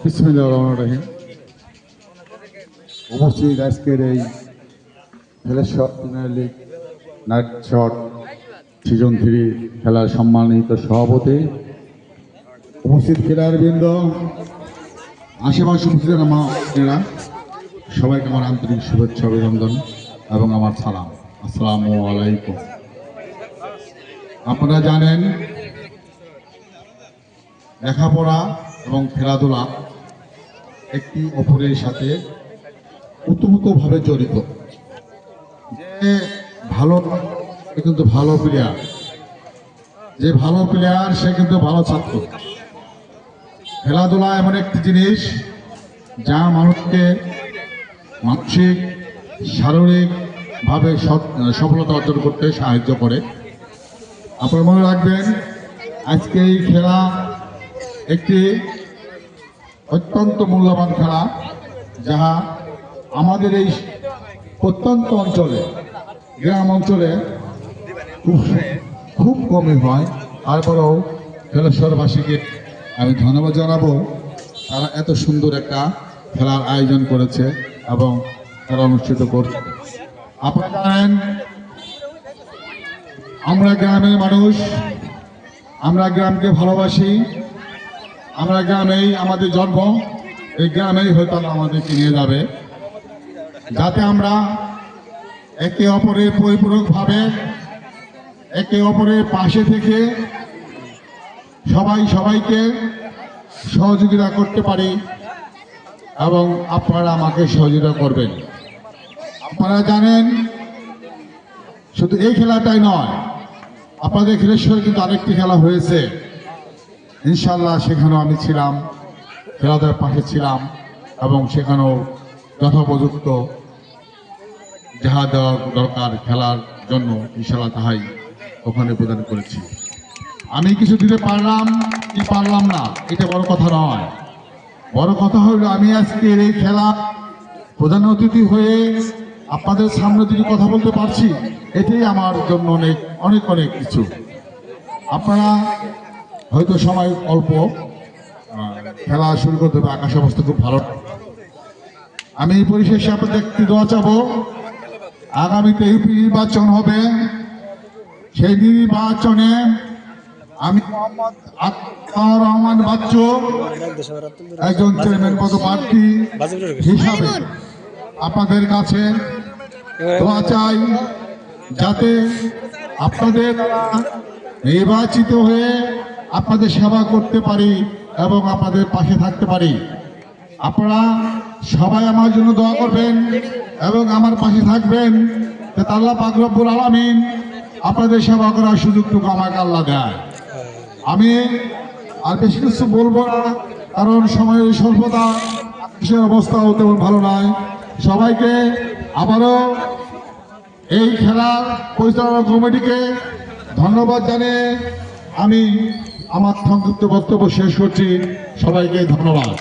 বিসমিল্লাহির রহমানির রহিম। উপস্থিত আজকের এই Dhaleshwar premier league night shot season 3 খেলার সম্মানিত সভাপতি, উপস্থিত খেলোয়াড়বৃন্দ, আশেপাশে উপস্থিত আমার সবাইকে আমার আন্তরিক শুভেচ্ছা অভিনন্দন এবং আমার সালাম। আসসালামু আলাইকুম। আপনারা জানেন লেখাপড়া এবং খেলাধুলা একটি অপরের সাথে ওতপ্রোতভাবে জড়িত। যে ভালো কিন্তু ভালো প্লেয়ার, যে ভালো প্লেয়ার সে কিন্তু ভালো ছাত্র। খেলাধুলা এমন একটি জিনিস যা মানুষকে মানসিক শারীরিকভাবে সফলতা অর্জন করতে সাহায্য করে। আপনারা মনে রাখবেন, আজকে এই খেলা একটি অত্যন্ত মূল্যবান খেলা, যাহা আমাদের এই প্রত্যন্ত অঞ্চলে, গ্রাম অঞ্চলে খুব কমই হয়। তারপরেও ধলেশ্বরবাসীকে আমি ধন্যবাদ জানাবো, তারা এত সুন্দর একটা খেলার আয়োজন করেছে এবং খেলা অনুষ্ঠিত করছে। আপনারা জানেন, আমরা গ্রামের মানুষ, আমরা গ্রামকে ভালোবাসি, আমরা গ্রামেই আমাদের জন্ম, এই গ্রামেই হয়তো আমাদেরকে নিয়ে যাবে, যাতে আমরা একে অপরের পরিপূরকভাবে একে অপরের পাশে থেকে সবাইকে সহযোগিতা করতে পারি এবং আপনারা আমাকে সহযোগিতা করবেন। আপনারা জানেন, শুধু এই খেলাটাই নয়, আপনাদের ধলেশ্বরে কিন্তু আরেকটি খেলা হয়েছে, ইনশাল্লাহ সেখানেও আমি ছিলাম, খেলাধুলার পাশে ছিলাম এবং সেখানেও যথোপযুক্ত যাহা দেওয়া দরকার খেলার জন্য ইনশাল্লাহ তাহাই ওখানে প্রদান করেছি। আমি কিছু দিতে পারলাম কি পারলাম না, এটা বড় কথা নয়। বড় কথা হলো আমি আজকের এই খেলা প্রধান অতিথি হয়ে আপনাদের সামনে যদি কথা বলতে পারছি, এটাই আমার জন্য অনেক অনেক অনেক কিছু। আপনারা হয়তো সময় অল্প, খেলা শুরু করতে হবে, আকাশ অবস্থা খুব ভালো। আমি এই পরিশেষে আপনাদের একটি দোয়া চাবো, আগামীতে ইউপি নির্বাচন হবে, সেই নির্বাচনে আমি আক্তার রহমান বাচ্চু একজন চেয়ারম্যান পদপ্রার্থী হিসাবে আপনাদের কাছে দোয়া চাই, যাতে আপনাদের নির্বাচিত হয়ে আপনাদের সেবা করতে পারি এবং আপনাদের পাশে থাকতে পারি। আপনারা সবাই আমার জন্য দোয়া করবেন এবং আমার পাশে থাকবেন, যাতে আল্লাহ পাক রব্বুল আলামিন আপনাদের সেবা করার সুযোগটুকু আমাকে আল্লাহ দেয়। আমি আর বেশি কিছু বলবো না, কারণ সময়ের স্বল্পতা, দেশের অবস্থাও তেমন ভালো নয়। সবাইকে আবারও এই খেলার পরিচালনা কমিটিকে ধন্যবাদ জানিয়ে আমি আমার সংক্ষিপ্ত বক্তব্য শেষ করছি। সবাইকে ধন্যবাদ।